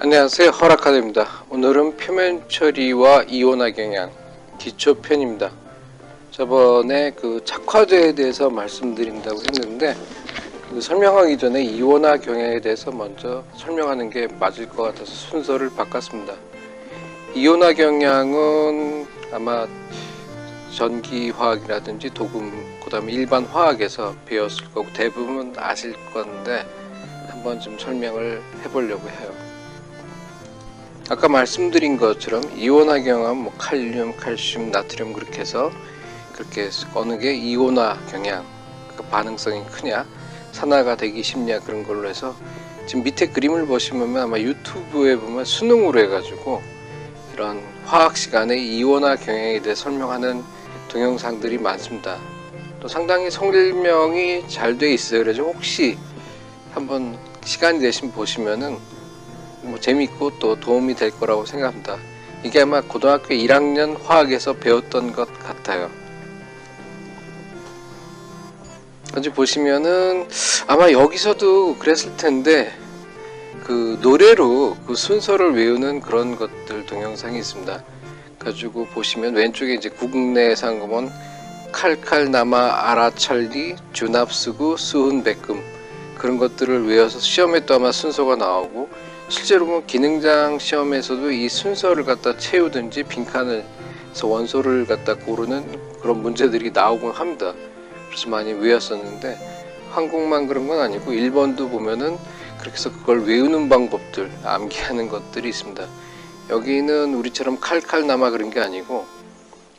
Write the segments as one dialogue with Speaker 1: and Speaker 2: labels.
Speaker 1: 안녕하세요, 허락하드입니다. 오늘은 표면 처리와 이온화 경향 기초편입니다. 저번에 그 착화도에 대해서 말씀드린다고 했는데 설명하기 전에 이온화 경향에 대해서 먼저 설명하는 게 맞을 것 같아서 순서를 바꿨습니다. 이온화 경향은 아마 전기화학이라든지 도금, 그 다음에 일반 화학에서 배웠을 거고 대부분 아실 건데 한번 좀 설명을 해보려고 해요. 아까 말씀드린 것처럼 이온화 경향은 뭐 칼륨, 칼슘, 나트륨 그렇게 해서 그렇게 어느 게 이온화 경향, 그 반응성이 크냐, 산화가 되기 쉽냐 그런 걸로 해서 지금 밑에 그림을 보시면 아마 유튜브에 보면 수능으로 해가지고 이런 화학 시간에 이온화 경향에 대해 설명하는 동영상들이 많습니다. 또 상당히 설명이 잘 돼 있어요. 그래서 혹시 한번 시간이 되시면 보시면은 뭐 재밌고 또 도움이 될 거라고 생각합니다. 이게 아마 고등학교 1학년 화학에서 배웠던 것 같아요. 어제 보시면은 아마 여기서도 그랬을 텐데 그 노래로 그 순서를 외우는 그런 것들 동영상이 있습니다. 가지고 보시면 왼쪽에 이제 국내에서 보면 칼칼나마 아라찰리 주납수구 수훈백금 그런 것들을 외워서 시험에 또 아마 순서가 나오고 실제로 보면 기능장 시험에서도 이 순서를 갖다 채우든지 빈칸에서 원소를 갖다 고르는 그런 문제들이 나오곤 합니다. 그래서 많이 외웠었는데 한국만 그런 건 아니고 일본도 보면은 그렇게 해서 그걸 외우는 방법들, 암기하는 것들이 있습니다. 여기는 우리처럼 칼칼나마 그런 게 아니고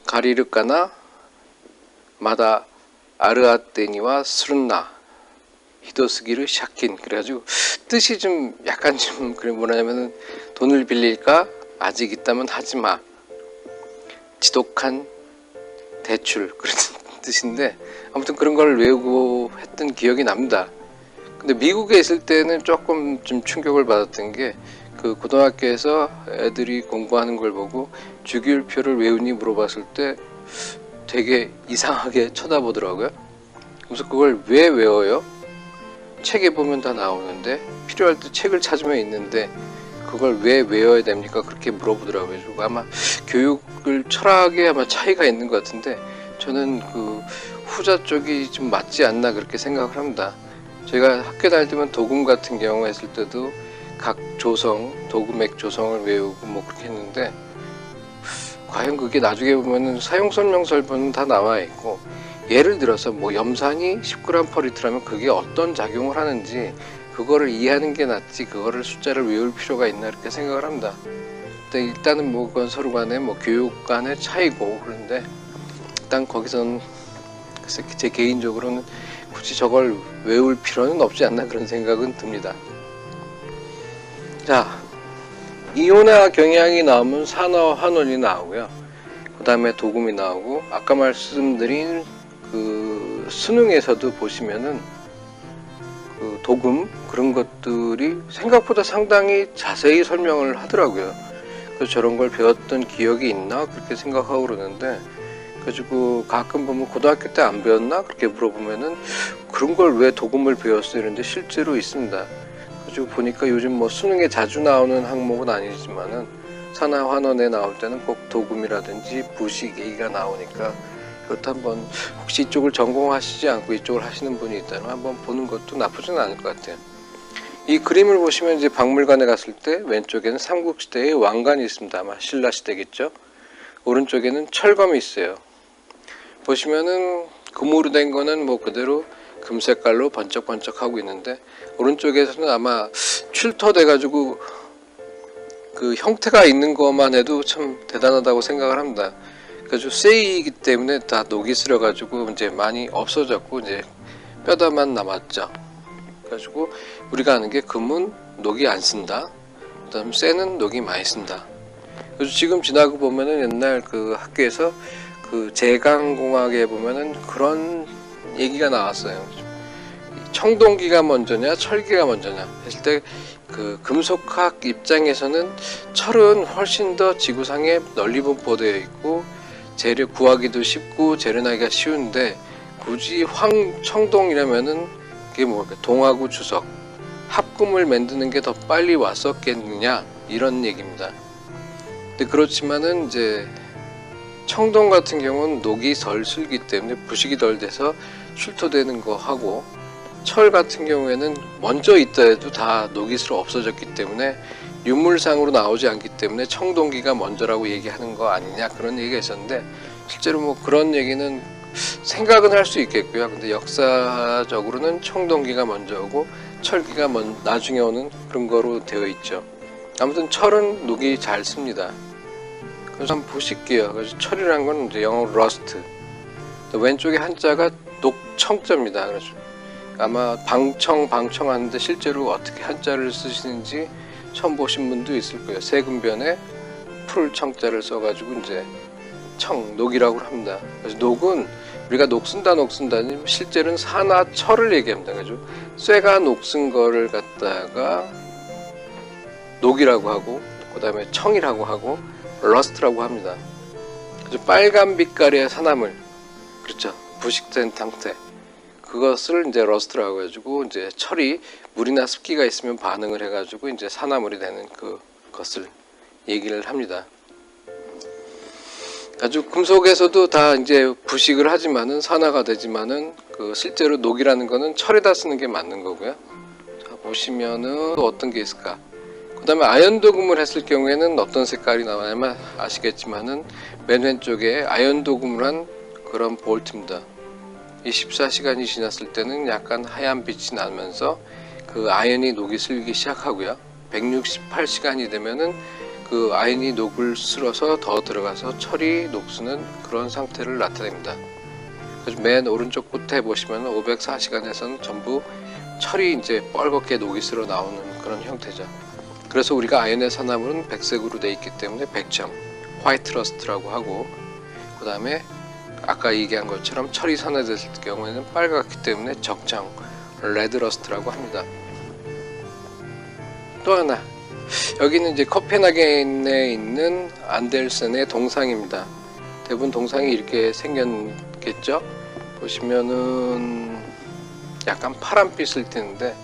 Speaker 1: 가리르까나 마다 아르아떼니와 스룬나 히도스기르 샤킨 그래가지고 뜻이 좀 약간 좀 그래 뭐냐면은 돈을 빌릴까 아직 있다면 하지마 지독한 대출 그런 뜻인데 아무튼 그런 걸 외우고 했던 기억이 납니다. 근데 미국에 있을 때는 조금 좀 충격을 받았던 게 그 고등학교에서 애들이 공부하는 걸 보고 주기율표를 외우니 물어봤을 때 되게 이상하게 쳐다보더라고요. 그래서 그걸 왜 외워요? 책에 보면 다 나오는데 필요할 때 책을 찾으면 있는데 그걸 왜 외워야 됩니까? 그렇게 물어보더라고요. 아마 교육을 철학에 아마 차이가 있는 것 같은데 저는 그 후자 쪽이 좀 맞지 않나 그렇게 생각을 합니다. 제가 학교 다닐 때면 도금 같은 경우 했을 때도 각 조성, 도금액 조성을 외우고 뭐 그렇게 했는데 과연 그게 나중에 보면은 사용설명서를 보면 다 나와 있고 예를 들어서 뭐 염산이 10g/L라면 그게 어떤 작용을 하는지 그거를 이해하는 게 낫지 그거를 숫자를 외울 필요가 있나 이렇게 생각을 합니다. 근데 일단은 뭐 그건 서로 간에 뭐 교육 간의 차이고 그런데 일단 거기서는 제 개인적으로는 굳이 저걸 외울 필요는 없지 않나 그런 생각은 듭니다. 자, 이온화 경향이 나오면 산화 환원이 나오고요. 그 다음에 도금이 나오고 아까 말씀드린 그 수능에서도 보시면은 그 도금 그런 것들이 생각보다 상당히 자세히 설명을 하더라고요. 그래서 저런 걸 배웠던 기억이 있나 그렇게 생각하고 그러는데 그래가지고 가끔 보면 고등학교 때 안 배웠나 그렇게 물어보면은 그런 걸 왜 도금을 배웠어 이런데 실제로 있습니다. 그래가지고 보니까 요즘 뭐 수능에 자주 나오는 항목은 아니지만은 산화 환원에 나올 때는 꼭 도금이라든지 부식 얘기가 나오니까 그것도 한번 혹시 이쪽을 전공하시지 않고 이쪽을 하시는 분이 있다면 한번 보는 것도 나쁘진 않을 것 같아요. 이 그림을 보시면 이제 박물관에 갔을 때 왼쪽에는 삼국시대의 왕관이 있습니다. 아마 신라시대겠죠. 오른쪽에는 철검이 있어요. 보시면은 금으로 된 거는 뭐 그대로 금색깔로 번쩍번쩍 하고 있는데 오른쪽에서는 아마 출토돼 가지고 그 형태가 있는 것만 해도 참 대단하다고 생각을 합니다. 그래서 쇠이기 때문에 다 녹이 슬어 가지고 이제 많이 없어졌고 이제 뼈다만 남았죠. 그래가지고 우리가 아는 게 금은 녹이 안 쓴다. 그다음 쇠는 녹이 많이 쓴다. 그래서 지금 지나고 보면은 옛날 그 학교에서 그 제강공학에 보면은 그런 얘기가 나왔어요. 청동기가 먼저냐 철기가 먼저냐 했을 때 그 금속학 입장에서는 철은 훨씬 더 지구상에 널리 분포되어 있고 재료 구하기도 쉽고 재련하기가 쉬운데 굳이 황청동이라면은 그게 뭐 동하고 주석 합금을 만드는 게 더 빨리 왔었겠느냐 이런 얘기입니다. 근데 그렇지만은 이제 청동 같은 경우는 녹이 덜 슬기 때문에 부식이 덜 돼서 출토되는 거 하고, 철 같은 경우에는 먼저 있다 해도 다 녹이 슬어 없어졌기 때문에 유물상으로 나오지 않기 때문에 청동기가 먼저라고 얘기하는 거 아니냐, 그런 얘기가 있었는데, 실제로 뭐 그런 얘기는 생각은 할 수 있겠고요. 근데 역사적으로는 청동기가 먼저 오고 철기가 나중에 오는 그런 거로 되어 있죠. 아무튼 철은 녹이 잘 씁니다. 그래서 한번 보실게요. 그래서 철이란 건 이제 영어로 러스트, 왼쪽에 한자가 녹청자입니다. 그래서 아마 방청하는데 실제로 어떻게 한자를 쓰시는지 처음 보신 분도 있을 거예요. 세금변에 풀청자를 써가지고 이제 녹이라고 합니다. 그래서 녹은 우리가 녹쓴다니 실제로는 사나 철을 얘기합니다. 그래서 쇠가 녹슨 거를 갖다가 녹이라고 하고, 그 다음에 청이라고 하고, 러스트라고 합니다. 그래서 빨간 빛깔의 산화물, 그렇죠, 부식된 상태, 그것을 이제 러스트라고 해가지고, 이제 철이 물이나 습기가 있으면 반응을 해가지고 이제 산화물이 되는 그것을 얘기를 합니다. 아주 금속에서도 다 이제 부식을 하지만은 산화가 되지만은 실제로 녹이라는 거는 철에다 쓰는 게 맞는 거고요. 자, 보시면은 또 어떤 게 있을까? 그 다음에 아연 도금을 했을 경우에는 어떤 색깔이 나와야만 아시겠지만은 맨 왼쪽에 아연 도금을 한 그런 볼트입니다. 24시간이 지났을 때는 약간 하얀 빛이 나면서 그 아연이 녹이 슬기 시작하고요. 168시간이 되면은 그 아연이 녹을 쓸어서 더 들어가서 철이 녹쓰는 그런 상태를 나타냅니다. 그래서 맨 오른쪽 끝에 보시면 504시간에서는 전부 철이 이제 뻘겋게 녹이 쓸어 나오는 그런 형태죠. 그래서 우리가 아연의 산화물은 백색으로 되어 있기 때문에 백청, 화이트 러스트라고 하고, 그 다음에 아까 얘기한 것처럼 철이 산화됐을 경우에는 빨갛기 때문에 적청, 레드 러스트라고 합니다. 또 하나, 여기는 이제 코펜하겐에 있는 안델센의 동상입니다. 대부분 동상이 이렇게 생겼겠죠? 보시면은 약간 파란빛을 띠는데,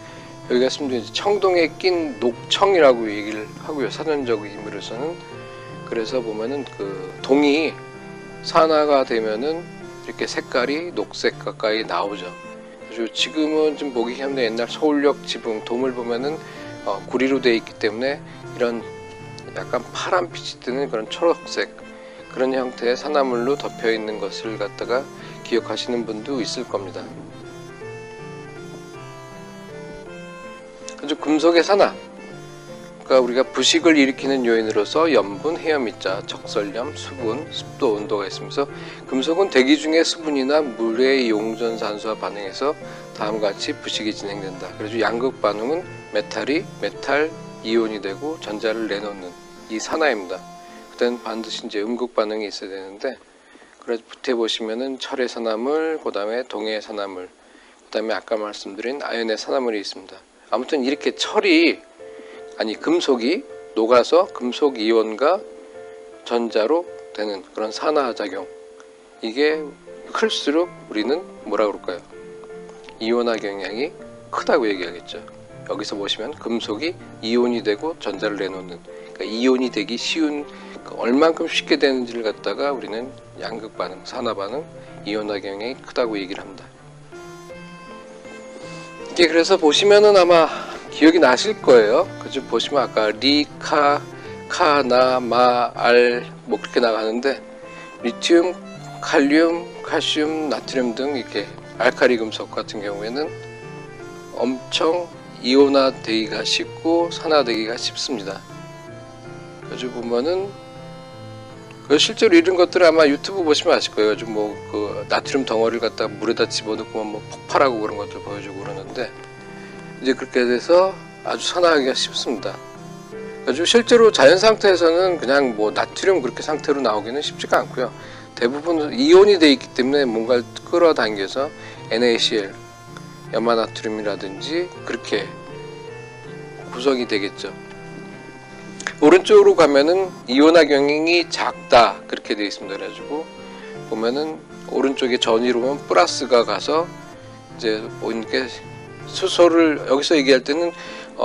Speaker 1: 여기가 있으면 청동에 낀 녹청이라고 얘기를 하고요, 사전적 의미로서는. 그래서 보면은 그 동이 산화가 되면은 이렇게 색깔이 녹색 가까이 나오죠. 그리고 지금은 좀 보기 힘든 옛날 서울역 지붕 돔을 보면은 구리로 되어 있기 때문에 이런 약간 파란빛이 뜨는 그런 초록색, 그런 형태의 산화물로 덮여 있는 것을 갖다가 기억하시는 분도 있을 겁니다. 아주 금속의 산화, 그러니까 우리가 부식을 일으키는 요인으로서 염분, 해염이자, 적설염, 수분, 습도, 온도가 있으면서 금속은 대기 중에 수분이나 물의 용전산소와 반응해서 다음과 같이 부식이 진행된다. 그래서 양극 반응은 메탈이 메탈 이온이 되고 전자를 내놓는 이 산화입니다. 그때는 반드시 이제 음극 반응이 있어야 되는데, 그래서 밑에 보시면은 철의 산화물, 그 다음에 동의 산화물, 그 다음에 아까 말씀드린 아연의 산화물이 있습니다. 아무튼 이렇게 금속이 녹아서 금속 이온과 전자로 되는 그런 산화작용, 이게 클수록 우리는 뭐라 그럴까요? 이온화 경향이 크다고 얘기하겠죠. 여기서 보시면 금속이 이온이 되고 전자를 내놓는, 그러니까 이온이 되기 쉬운, 얼만큼 쉽게 되는지를 갖다가 우리는 양극 반응, 산화 반응, 이온화 경향이 크다고 얘기를 합니다. 이게 그래서 보시면은 아마 기억이 나실 거예요. 그죠? 보시면 아까 리, 카, 나, 마, 알 뭐 그렇게 나가는데, 리튬, 칼륨, 칼슘, 나트륨 등 이렇게 알칼리 금속 같은 경우에는 엄청 이온화되기가 쉽고 산화되기가 쉽습니다. 그래서 보면은 실제로 이런 것들을 아마 유튜브 보시면 아실 거예요. 좀 뭐 그 나트륨 덩어리를 갖다가 물에다 집어넣고 뭐 폭발하고 그런 것들 보여주고 그러는데, 이제 그렇게 돼서 아주 산화하기가 쉽습니다. 그래서 실제로 자연 상태에서는 그냥 뭐 나트륨 그렇게 상태로 나오기는 쉽지가 않고요. 대부분 이온이 되어 있기 때문에 뭔가를 끌어당겨서 NaCl, 염화나트륨이라든지 그렇게 구성이 되겠죠. 오른쪽으로 가면은 이온화 경향이 작다 그렇게 되어 있습니다. 그래가지고 보면은 오른쪽에 전위로 보면 플러스가 가서 이제 뭐 이렇게 수소를 여기서 얘기할 때는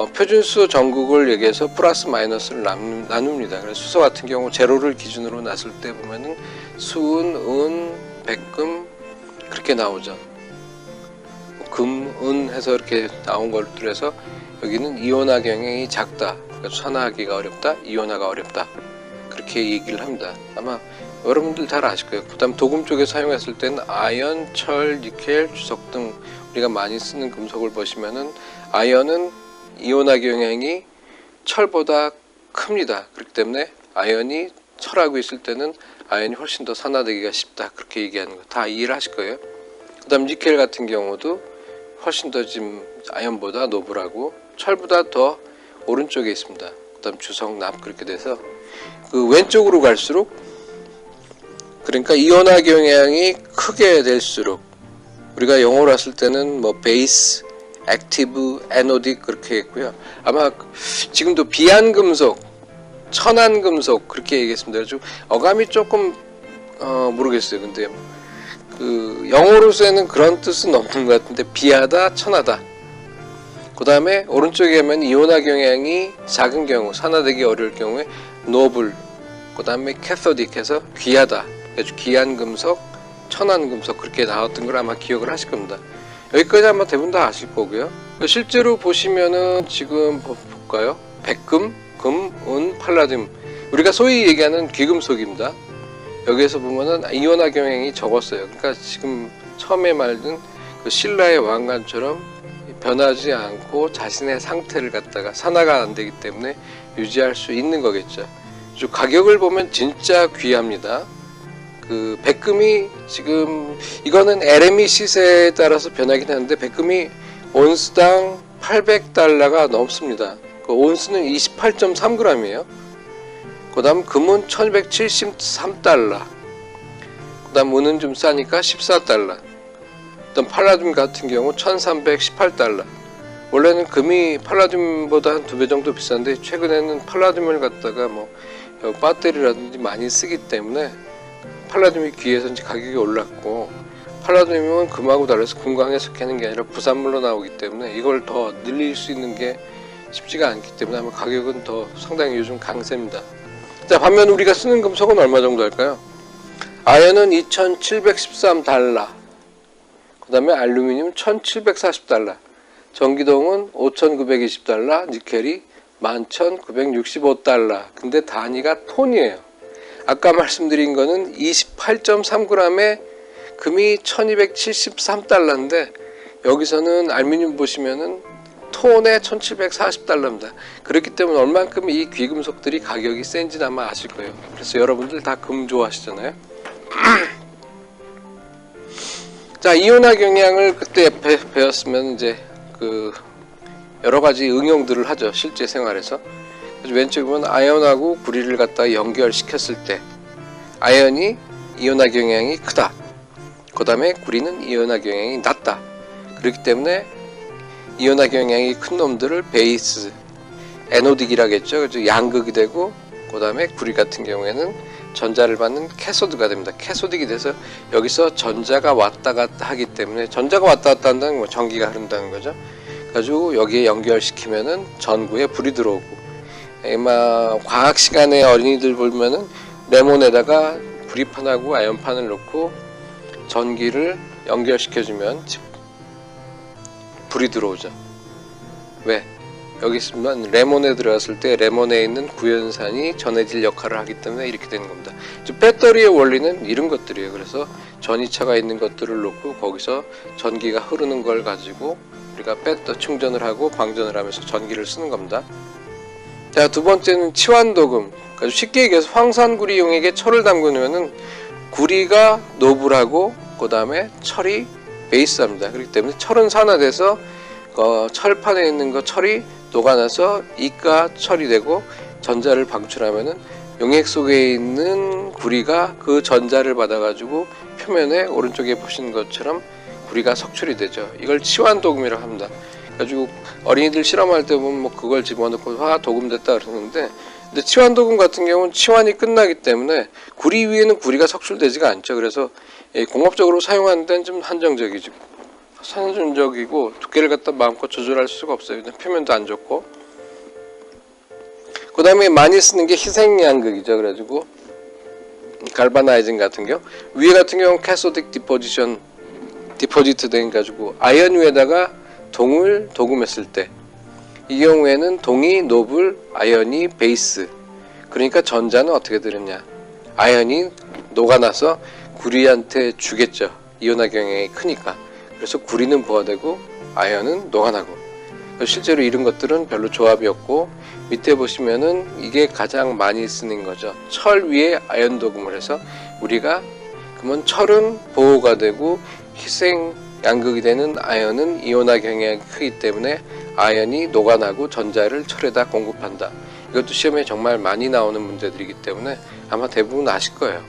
Speaker 1: 표준수 전국을 얘기해서 플러스 마이너스를 나눕니다. 그래서 수소 같은 경우 제로를 기준으로 놨을 때 보면은 수은, 은, 백금 그렇게 나오죠. 금, 은 해서 이렇게 나온 것들 해서 여기는 이온화 경향이 작다. 그러니까 산화하기가 어렵다. 이온화가 어렵다. 그렇게 얘기를 합니다. 아마 여러분들 잘 아실 거예요. 그 다음 도금 쪽에 사용했을 때는 아연, 철, 니켈, 주석 등 우리가 많이 쓰는 금속을 보시면은 아연은 이온화 경향이 철보다 큽니다. 그렇기 때문에 아연이 철하고 있을 때는 아연이 훨씬 더 산화되기가 쉽다. 그렇게 얘기하는 거 다 이해를 하실 거예요. 그 다음 니켈 같은 경우도 훨씬 더 지금 아연보다 노블하고 철보다 더 오른쪽에 있습니다. 그 다음 주석, 납 그렇게 돼서 그 왼쪽으로 갈수록 그러니까 이온화 경향이 크게 될수록 우리가 영어로 했을 때는 뭐 베이스, 액티브, 에노딕 그렇게 했고요. 아마 지금도 비안금속, 천안금속 그렇게 얘기했습니다. 좀 어감이 조금 모르겠어요. 근데 그 영어로서는 그런 뜻은 없는 것 같은데 비하다, 천하다. 그 다음에 오른쪽에 하면 이온화 경향이 작은 경우, 산화되기 어려울 경우에 노블, 그 다음에 캐소딕 해서 귀하다. 아주 귀한 금속, 천한 금속 그렇게 나왔던 걸 아마 기억을 하실 겁니다. 여기까지 아마 대부분 다 아실 거고요. 실제로 보시면은 지금 볼까요? 백금, 금, 은, 팔라듐 우리가 소위 얘기하는 귀금속입니다. 여기에서 보면은 이온화 경향이 적었어요. 그러니까 지금 처음에 말든 그 신라의 왕관처럼 변하지 않고 자신의 상태를 갖다가 산화가 안 되기 때문에 유지할 수 있는 거겠죠. 가격을 보면 진짜 귀합니다. 그 백금이 지금 이거는 LME 시세에 따라서 변하긴 하는데 백금이 온스당 800달러가 넘습니다. 그 온스는 28.3g이에요. 그 다음 금은 1273달러. 그 다음 은은 좀 싸니까 14달러. 그 다음 팔라듐 같은 경우 1318달러. 원래는 금이 팔라듐보다 한 2배 정도 비싼데 최근에는 팔라듐을 갖다가 뭐 배터리라든지 많이 쓰기 때문에 팔라듐이 귀해서 이제 가격이 올랐고, 팔라듐은 금하고 달라서 금광에 속하는 게 아니라 부산물로 나오기 때문에 이걸 더 늘릴 수 있는 게 쉽지가 않기 때문에 아마 가격은 더 상당히 요즘 강세입니다. 자, 반면 우리가 쓰는 금속은 얼마 정도 할까요? 아연은 2713달러, 그 다음에 알루미늄 1740달러, 전기동은 5920달러, 니켈이 11965달러. 근데 단위가 톤이에요. 아까 말씀드린 거는 28.3g에 금이 1273달러인데 여기서는 알루미늄 보시면은 톤에 1740달러입니다. 그렇기 때문에 얼만큼 이 귀금속들이 가격이 센지 아마 아실 거예요. 그래서 여러분들 다 금 좋아하시잖아요. 자, 이온화 경향을 그때 배웠으면 이제 그 여러 가지 응용들을 하죠. 실제 생활에서. 왼쪽에 보면 아연하고 구리를 갖다 연결시켰을 때 아연이 이온화 경향이 크다. 그 다음에 구리는 이온화 경향이 낮다. 그렇기 때문에 이온화 경향이 큰 놈들을 베이스, 에노딕이라겠죠. 그래서 양극이 되고, 그 다음에 구리 같은 경우에는 전자를 받는 캐소드가 됩니다. 캐소딕이 돼서 여기서 전자가 왔다 갔다 하기 때문에, 전자가 왔다 갔다 한다는 건 뭐 전기가 흐른다는 거죠. 그래가지고 여기에 연결시키면은 전구에 불이 들어오고, 아마 과학 시간에 어린이들 보면은 레몬에다가 구리판하고 아연판을 넣고 전기를 연결시켜주면 불이 들어오죠. 왜? 여기 있으면 레몬에 들어갔을 때 레몬에 있는 구연산이 전해질 역할을 하기 때문에 이렇게 되는 겁니다. 배터리의 원리는 이런 것들이에요. 그래서 전이차가 있는 것들을 놓고 거기서 전기가 흐르는 걸 가지고 우리가 충전을 하고 방전을 하면서 전기를 쓰는 겁니다. 자, 두 번째는 치환도금. 그러니까 쉽게 얘기해서 황산구리 용액에 철을 담그면은 구리가 노블하고 그 다음에 철이 베이스합니다. 그렇기 때문에 철은 산화돼서 철판에 있는 거 철이 녹아나서 이가 철이 되고 전자를 방출하면은 용액 속에 있는 구리가 그 전자를 받아가지고 표면에 오른쪽에 보시는 것처럼 구리가 석출이 되죠. 이걸 치환도금이라고 합니다. 그래가지고 어린이들 실험할 때 보면 뭐 그걸 집어넣고 도금됐다 그러는데, 근데 치환도금 같은 경우는 치환이 끝나기 때문에 구리 위에는 구리가 석출되지가 않죠. 그래서 공업적으로 사용하는 데는 좀 한정적이죠. 선순적이고 두께를 갖다 마음껏 조절할 수가 없어요. 표면도 안 좋고. 그 다음에 많이 쓰는 게 희생양극이죠. 그래가지고 갈바나이징 같은 경우, 위에 같은 경우는 캐소딕 디포지트 된 가지고 아연 위에다가 동을 도금했을 때, 이 경우에는 동이 노블, 아연이 베이스. 그러니까 전자는 어떻게 되느냐, 아연이 녹아나서 구리한테 주겠죠. 이온화 경향이 크니까. 그래서 구리는 부하되고 아연은 녹아나고. 실제로 이런 것들은 별로 조합이 없고, 밑에 보시면은 이게 가장 많이 쓰는 거죠. 철 위에 아연 도금을 해서 우리가, 그러면 철은 보호가 되고 희생 양극이 되는 아연은 이온화 경향이 크기 때문에 아연이 녹아나고 전자를 철에다 공급한다. 이것도 시험에 정말 많이 나오는 문제들이기 때문에 아마 대부분 아실 거예요.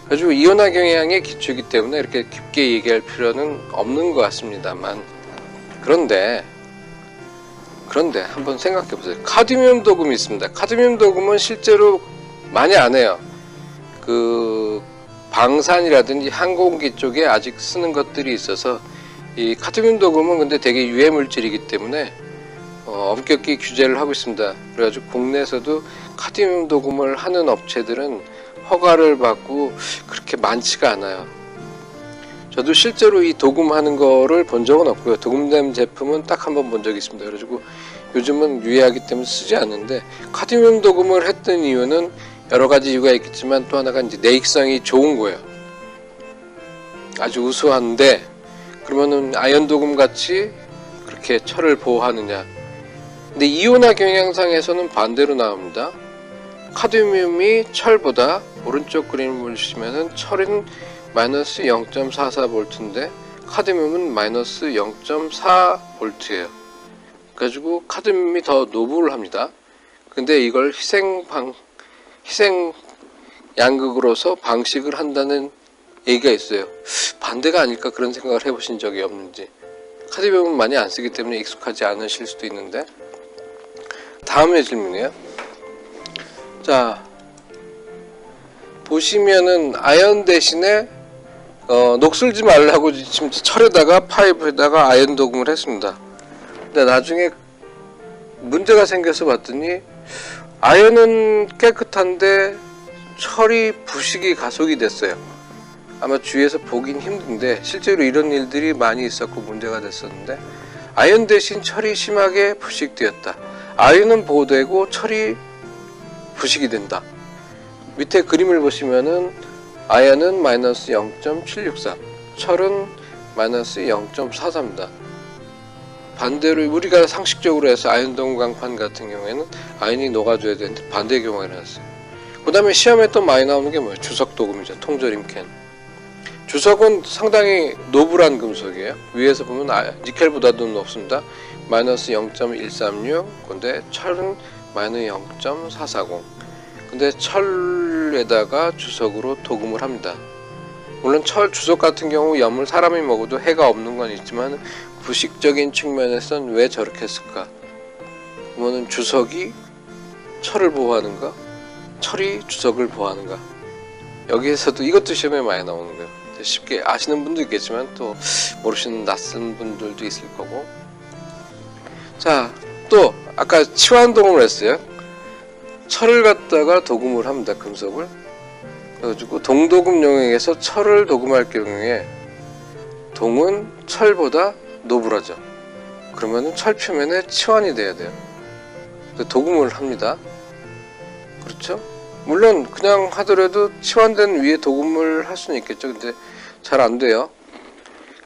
Speaker 1: 그래서 이온화 경향의 기초이기 때문에 이렇게 깊게 얘기할 필요는 없는 것 같습니다만, 그런데 한번 생각해 보세요. 카드뮴 도금이 있습니다. 카드뮴 도금은 실제로 많이 안 해요. 그 방산이라든지 항공기 쪽에 아직 쓰는 것들이 있어서, 이 카드뮴 도금은 근데 되게 유해 물질이기 때문에 엄격히 규제를 하고 있습니다. 그래가지고 국내에서도 카드뮴 도금을 하는 업체들은 허가를 받고 그렇게 많지가 않아요. 저도 실제로 이 도금하는 거를 본 적은 없고요. 도금된 제품은 딱 한 번 본 적이 있습니다. 그래가지고 요즘은 유해하기 때문에 쓰지 않는데, 카드뮴 도금을 했던 이유는 여러 가지 이유가 있겠지만, 또 하나가 이제 내익성이 좋은 거예요. 아주 우수한데, 그러면은 아연 도금 같이 그렇게 철을 보호하느냐. 근데 이온화 경향상에서는 반대로 나옵니다. 카드뮴이 철보다, 오른쪽 그림을 보시면은 철은 마이너스 0.44V인데 카드뮴은 마이너스 0.4V예요. 그래가지고 카드뮴이 더 노블합니다. 근데 이걸 희생 양극으로서 방식을 한다는 얘기가 있어요. 반대가 아닐까 그런 생각을 해보신 적이 없는지. 카드뮴은 많이 안 쓰기 때문에 익숙하지 않으실 수도 있는데. 다음의 질문이에요. 자, 보시면은 아연 대신에 녹슬지 말라고 지금 철에다가 파이프에다가 아연 도금을 했습니다. 근데 나중에 문제가 생겨서 봤더니 아연은 깨끗한데 철이 부식이 가속이 됐어요. 아마 주위에서 보긴 힘든데 실제로 이런 일들이 많이 있었고 문제가 됐었는데, 아연 대신 철이 심하게 부식되었다. 아연은 보호되고 철이 부식이 된다. 밑에 그림을 보시면은 아연은 마이너스 0.763, 철은 마이너스 0.43입니다. 반대로 우리가 상식적으로 해서 아연 동광판 같은 경우에는 아연이 녹아줘야 되는데 반대의 경우가 일어났어요. 그 다음에 시험에 또 많이 나오는 게 뭐예요? 주석 도금이죠. 통조림캔. 주석은 상당히 노블한 금속이에요. 위에서 보면 니켈보다도 높습니다. 마이너스 0.136. 근데 철은 마이너스 0.440. 근데 철에다가 주석으로 도금을 합니다. 물론 철 주석 같은 경우 염을 사람이 먹어도 해가 없는 건 있지만, 부식적인 측면에서는 왜 저렇게 했을까? 그러면 주석이 철을 보호하는가? 철이 주석을 보호하는가? 여기에서도 이것도 시험에 많이 나오는 거예요. 쉽게 아시는 분도 있겠지만 또 모르시는 낯선 분들도 있을 거고. 자, 또 아까 치환 도금을 했어요. 철을 갖다가 도금을 합니다. 금속을. 그래가지고 동도금 용액에서 철을 도금할 경우에 동은 철보다 노블하죠. 그러면은 철 표면에 치환이 돼야 돼요. 도금을 합니다. 그렇죠? 물론 그냥 하더라도 치환된 위에 도금을 할 수는 있겠죠. 근데 잘 안 돼요.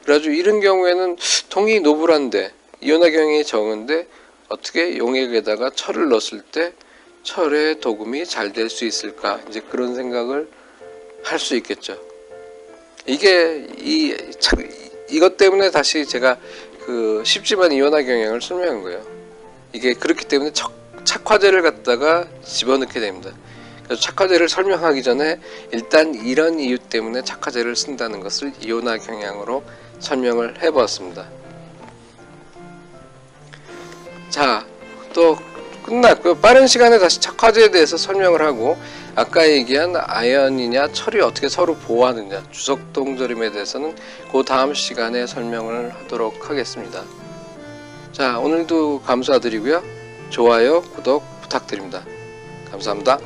Speaker 1: 그래가지고 이런 경우에는 동이 노블한데 이온화 경향이 적은데 어떻게 용액에다가 철을 넣었을 때 철의 도금이 잘 될 수 있을까? 이제 그런 생각을 할 수 있겠죠. 이게 이것 때문에 다시 제가 쉽지만 이온화 경향을 설명한 거예요. 이게 그렇기 때문에 착화제를 갖다가 집어넣게 됩니다. 그래서 착화제를 설명하기 전에 일단 이런 이유 때문에 착화제를 쓴다는 것을 이온화 경향으로 설명을 해보았습니다. 자, 또 끝났고요. 빠른 시간에 다시 착화제에 대해서 설명을 하고, 아까 얘기한 아연이냐 철이 어떻게 서로 보호하느냐 주석동절임에 대해서는 그 다음 시간에 설명을 하도록 하겠습니다. 자, 오늘도 감사드리고요. 좋아요, 구독 부탁드립니다. 감사합니다.